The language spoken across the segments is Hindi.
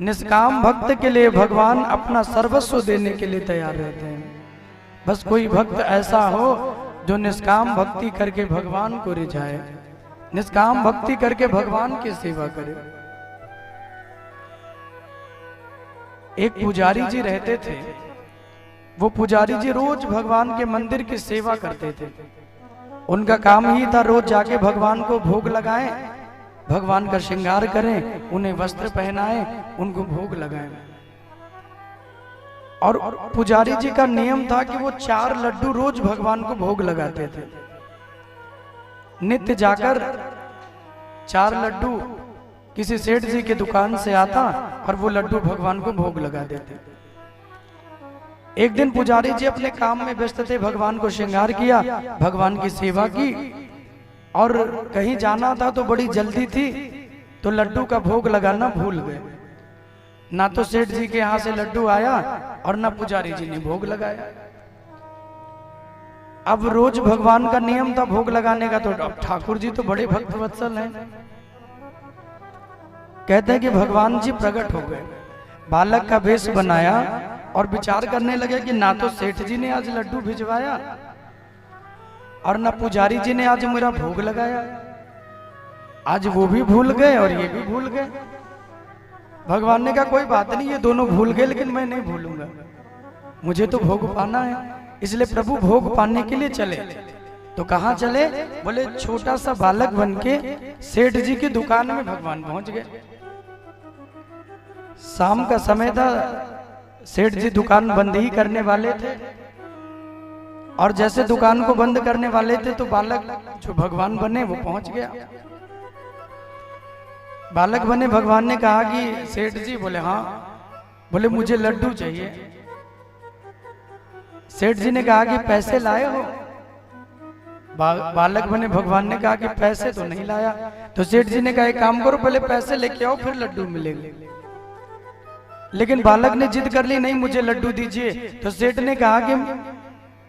निष्काम भक्त के लिए भगवान अपना सर्वस्व देने के लिए तैयार रहते हैं। बस कोई भक्त ऐसा हो जो निष्काम भक्ति करके भगवान को रिझाए, निष्काम भक्ति करके भगवान की सेवा करे। एक पुजारी जी रहते थे। वो पुजारी जी रोज भगवान के मंदिर की सेवा करते थे। उनका काम ही था रोज जाके भगवान को भोग लगाएं, भगवान का श्रृंगार करें, उन्हें वस्त्र पहनाएं, उनको भोग लगाएं। और पुजारी जी का नियम था कि वो 4 लड्डू रोज भगवान को भोग लगाते थे। नित्य जाकर 4 लड्डू किसी सेठ जी की दुकान से आता और वो लड्डू भगवान को भोग लगा देते। एक दिन पुजारी जी अपने काम में व्यस्त थे, भगवान को श्रृंगार किया, भगवान की सेवा की और कहीं जाना था तो बड़ी जल्दी थी, तो लड्डू का भोग लगाना भूल गए। ना तो सेठ जी के यहाँ से लड्डू आया और ना पुजारी जी ने भोग लगाया। अब रोज भगवान का नियम था भोग लगाने का, तो अब ठाकुर जी तो बड़े भक्त वत्सल हैं। कहते हैं कि भगवान जी प्रकट हो गए, बालक का वेश बनाया और विचार करने लगे कि ना तो सेठ जी ने आज लड्डू भिजवाया और ना पुजारी जी ने आज मेरा भोग लगाया। आज वो भी भूल गए और ये भी भूल गए। भगवान ने कहा कोई बात नहीं, ये दोनों भूल गए लेकिन मैं नहीं भूलूंगा, मुझे तो भोग पाना है। इसलिए प्रभु भोग पाने के लिए चले। तो कहाँ चले? बोले छोटा सा बालक बनके सेठ जी की दुकान में भगवान पहुंच गए। शाम का समय था, सेठ जी दुकान बंद ही करने वाले थे और जैसे दुकान को बंद करने वाले थे तो बालक जो भगवान बने वो पहुंच गया। बालक बने भगवान ने कहा कि सेठ जी? बोले हाँ। बोले मुझे लड्डू चाहिए। सेठ जी ने कहा कि पैसे लाए हो? बालक बने भगवान ने कहा कि पैसे तो नहीं लाया। तो सेठ जी ने कहा एक काम करो, पहले पैसे लेके आओ फिर लड्डू मिलेंगे। लेकिन बालक ने जिद कर ली, नहीं मुझे लड्डू दीजिए। तो सेठ ने कहा कि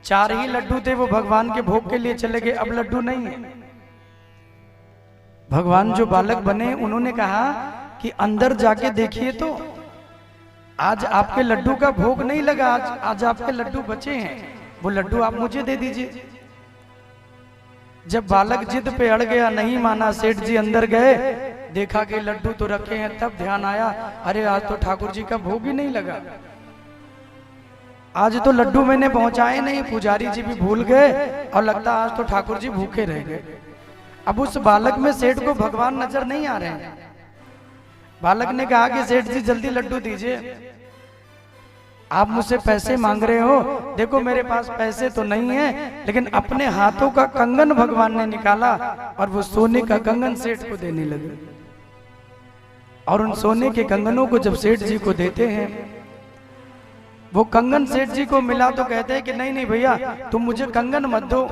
4 ही लड्डू थे, वो भगवान के भोग के लिए चले गए, अब लड्डू नहीं है। भगवान जो बालक बने उन्होंने कहा कि अंदर जाके देखिए तो आज आपके लड्डू का भोग नहीं लगा, आज आपके लड्डू बचे हैं, वो लड्डू आप मुझे दे दीजिए। जब बालक जिद पे अड़ गया, नहीं माना, सेठ जी अंदर गए, देखा कि लड्डू तो रखे हैं, तब ध्यान आया अरे आज तो ठाकुर जी का भोग ही नहीं लगा, आज तो लड्डू मैंने पहुंचाए नहीं, पुजारी जी भी भूल गए और लगता आज तो ठाकुर जी भूखे रह गए। अब उस बालक में सेठ को भगवान नजर नहीं आ रहे हैं। बालक ने कहा कि सेठ जी जल्दी लड्डू दीजिए, आप मुझसे पैसे मांग रहे हो, देखो मेरे पास पैसे तो नहीं है, लेकिन अपने हाथों का कंगन भगवान ने निकाला और वो सोने का कंगन सेठ को देने लगे। और उन सोने के कंगनों को जब सेठ जी को देते हैं, वो कंगन सेठ जी को मिला तो कहते हैं कि नहीं नहीं भैया तुम मुझे कंगन मत दो,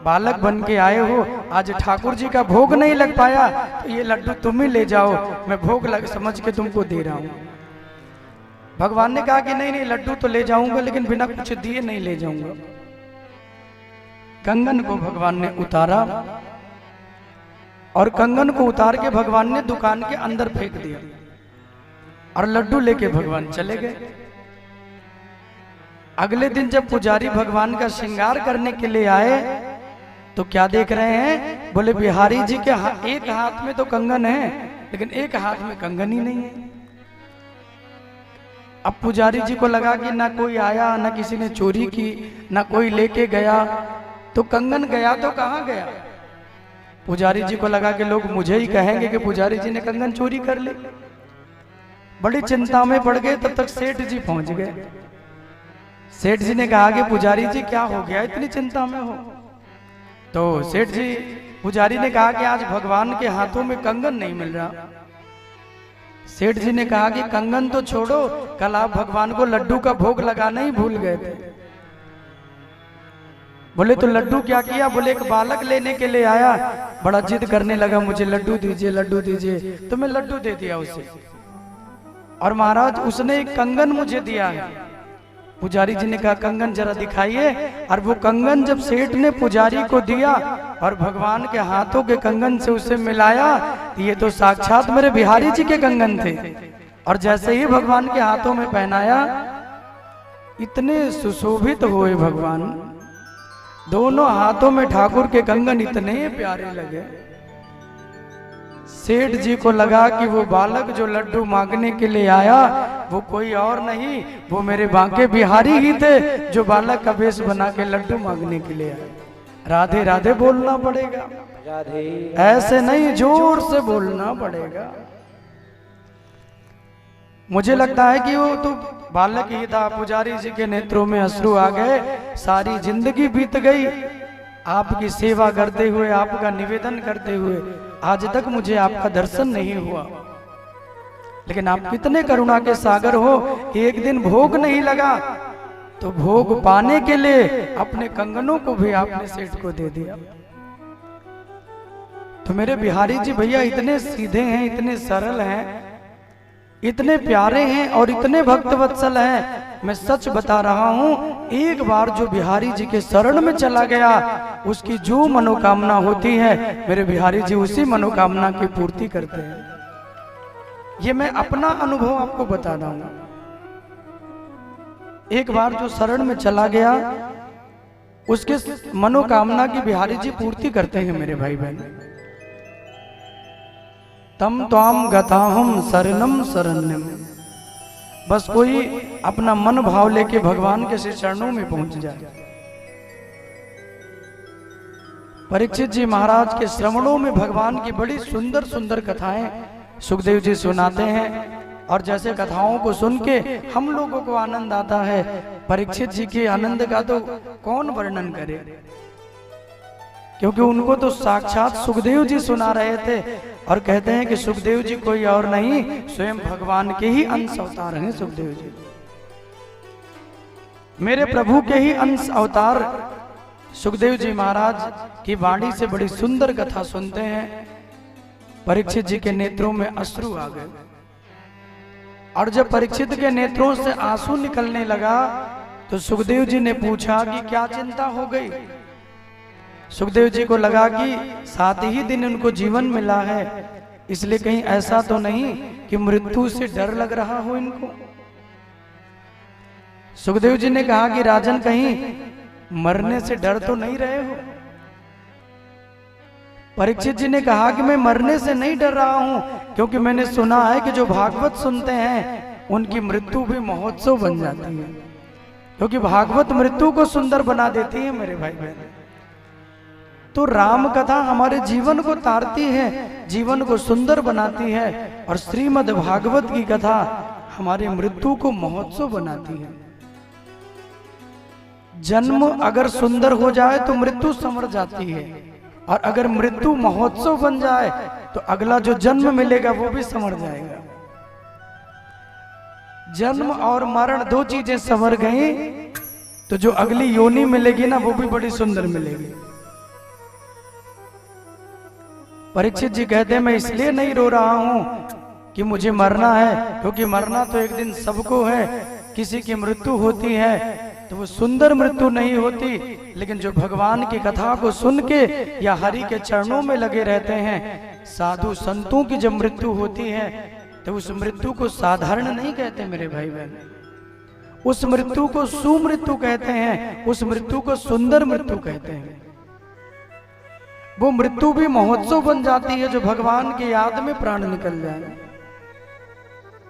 बालक बन के आए हो, आज ठाकुर जी का भोग नहीं लग पाया तो ये लड्डू तुम ही ले जाओ, मैं भोग लग समझ के तुमको दे रहा हूं। भगवान ने कहा कि नहीं नहीं लड्डू तो ले जाऊंगा लेकिन बिना कुछ दिए नहीं ले जाऊंगा। कंगन को भगवान ने उतारा और कंगन को उतार के भगवान ने दुकान के अंदर फेंक दिया और लड्डू लेके भगवान चले गए। अगले दिन जब पुजारी भगवान का श्रृंगार करने के लिए आए तो क्या देख रहे हैं? बोले बिहारी जी के एक हाथ में तो कंगन है लेकिन एक हाथ में कंगन ही नहीं है। अब पुजारी जी को लगा कि ना कोई आया, ना किसी ने चोरी की, ना कोई लेके गया, तो कंगन गया तो कहाँ गया? पुजारी जी को लगा कि लोग मुझे ही कहेंगे कि पुजारी जी ने कंगन चोरी कर ली। बड़ी चिंता में पड़ गए। तब तक सेठ जी पहुंच गए। सेठ जी ने कहा कि पुजारी जी क्या हो गया, इतनी चिंता में हो? तो सेठ जी पुजारी ने कहा कि आज भगवान के हाथों में कंगन नहीं मिल रहा। सेठ जी ने कहा कि कंगन तो छोड़ो, कल आप भगवान को लड्डू का भोग लगाना ही भूल गए थे। बोले तो लड्डू क्या किया? बोले एक बालक लेने के लिए आया, बड़ा जिद करने लगा मुझे लड्डू दीजिए लड्डू दीजिए, तो मैं लड्डू दे दिया उसे। और महाराज उसने एक कंगन मुझे दिया है। पुजारी जी ने कहा कंगन जरा दिखाइए। और वो कंगन जब सेठ ने पुजारी को दिया और भगवान के हाथों के कंगन से उसे मिलाया, ये तो साक्षात मेरे बिहारी जी के कंगन थे। और जैसे ही भगवान के हाथों में पहनाया, इतने सुशोभित हुए भगवान, दोनों हाथों में ठाकुर के कंगन इतने प्यारे लगे। सेठ जी को लगा कि वो बालक जो लड्डू मांगने के लिए आया वो कोई और नहीं, वो मेरे बांके बिहारी ही थे जो बालक का वेश बना के लड्डू मांगने के लिए आए। राधे राधे बोलना पड़ेगा, राधे ऐसे नहीं, जोर से बोलना पड़ेगा। मुझे लगता है कि वो तो बालक ही था। पुजारी जी के नेत्रों में अश्रु आ गए। सारी जिंदगी बीत गई आपकी सेवा करते हुए, आपका निवेदन करते हुए, आज तक मुझे आपका दर्शन नहीं हुआ। लेकिन आप कितने करुणा के सागर हो कि एक दिन भोग नहीं लगा तो भोग पाने के लिए अपने कंगनों को भी आपने सेठ को दे दिया। तो मेरे बिहारी जी भैया इतने सीधे हैं, इतने सरल हैं, इतने प्यारे हैं और इतने भक्तवत्सल हैं। मैं सच बता रहा हूं, एक बार जो बिहारी जी के शरण में चला गया उसकी जो मनोकामना होती है मेरे बिहारी जी उसी मनोकामना की पूर्ति करते हैं। ये मैं अपना अनुभव आपको बता रहा हूं। एक बार जो शरण में चला गया उसके मनोकामना की बिहारी जी पूर्ति करते हैं मेरे भाई बहन। तम त्वाम गताहम शरणम शरण्यम। बस कोई अपना मन भाव लेके भगवान के श्री चरणों में पहुंच जाए। परीक्षित जी महाराज के श्रवणों में भगवान की बड़ी सुंदर सुंदर कथाएं सुखदेव जी सुनाते हैं और जैसे कथाओं को सुन के हम लोगों को आनंद आता है, परीक्षित जी के आनंद का तो कौन वर्णन करे, क्योंकि उनको तो साक्षात सुखदेव जी सुना रहे थे। और कहते हैं कि सुखदेव जी कोई और नहीं, स्वयं भगवान के ही अंश अवतार हैं सुखदेव जी। मेरे प्रभु के ही अंश अवतार सुखदेव जी महाराज की वाणी से बड़ी सुंदर कथा सुनते हैं। परीक्षित जी के नेत्रों में अश्रु आ गए और जब परीक्षित के नेत्रों से आंसू निकलने लगा तो सुखदेव जी ने पूछा कि क्या चिंता हो गई। सुखदेव जी को लगा कि 7 ही दिन उनको जीवन मिला है, इसलिए कहीं ऐसा तो नहीं कि मृत्यु से डर लग रहा हो इनको। सुखदेव जी ने कहा कि राजन कहीं मरने से डर तो नहीं रहे हो। परीक्षित जी ने कहा कि मैं मरने से नहीं डर रहा हूं, क्योंकि मैंने सुना है कि जो भागवत सुनते हैं उनकी मृत्यु भी महोत्सव बन जाती है, क्योंकि भागवत मृत्यु को सुंदर बना देती है मेरे भाई बहन। तो राम कथा हमारे जीवन को तारती है, जीवन को सुंदर बनाती है, और श्रीमद् भागवत की कथा हमारी मृत्यु को महोत्सव बनाती है। जन्म अगर सुंदर हो जाए तो मृत्यु संवर जाती है, और अगर मृत्यु महोत्सव बन जाए तो अगला जो जन्म मिलेगा वो भी संवर जाएगा। जन्म और मरण 2 चीजें संवर गई तो जो अगली योनि मिलेगी ना वो भी बड़ी सुंदर मिलेगी। परीक्षित जी कहते हैं मैं इसलिए नहीं रो रहा हूं कि मुझे मरना है, क्योंकि मरना तो एक दिन सबको है। किसी की मृत्यु होती है तो वो सुंदर मृत्यु नहीं होती, लेकिन जो भगवान की कथा को सुन के या हरि के चरणों में लगे रहते हैं, साधु संतों की जब मृत्यु होती है तो उस मृत्यु को साधारण नहीं कहते मेरे भाई बहन, उस मृत्यु को सुमृत्यु कहते हैं, उस मृत्यु को सुंदर मृत्यु कहते हैं। वो मृत्यु भी महोत्सव बन जाती है जो भगवान की याद में प्राण निकल जाए।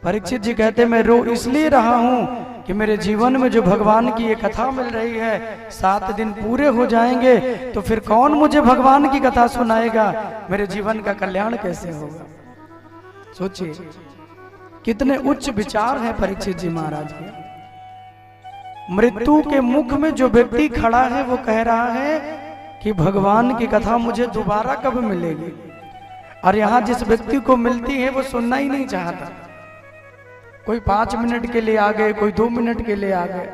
परीक्षित जी कहते मैं रो इसलिए रहा हूं कि मेरे जीवन में जो भगवान की ये कथा मिल रही है, 7 दिन पूरे हो जाएंगे तो फिर कौन मुझे भगवान की कथा सुनाएगा, मेरे जीवन का कल्याण कैसे होगा। सोचिए कितने उच्च विचार हैं परीक्षित जी महाराज के। मृत्यु के मुख में जो व्यक्ति खड़ा है वो कह रहा है कि भगवान की कथा मुझे दोबारा कब मिलेगी, और यहाँ जिस व्यक्ति को मिलती है वो सुनना ही नहीं चाहता। कोई 5 मिनट के लिए आ गए, कोई 2 मिनट के लिए आ गए।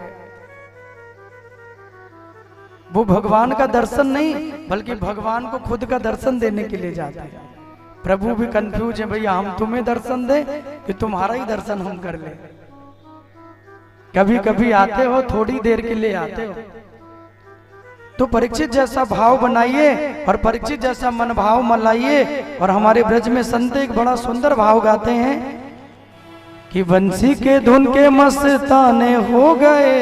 वो भगवान का दर्शन नहीं बल्कि भगवान को खुद का दर्शन देने के लिए जाते हैं। प्रभु भी कंफ्यूज है, भैया हम तुम्हें दर्शन दे कि तुम्हारा ही दर्शन हम कर ले। कभी कभी आते हो, थोड़ी देर के लिए आते हो, तो परीक्षित जैसा भाव बनाइए और परीक्षित जैसा मन भाव मलाइए। और हमारे ब्रज में संत एक बड़ा सुंदर भाव गाते हैं कि बंसी के धुन के मस्ताने हो गए,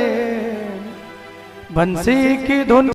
बंसी की धुन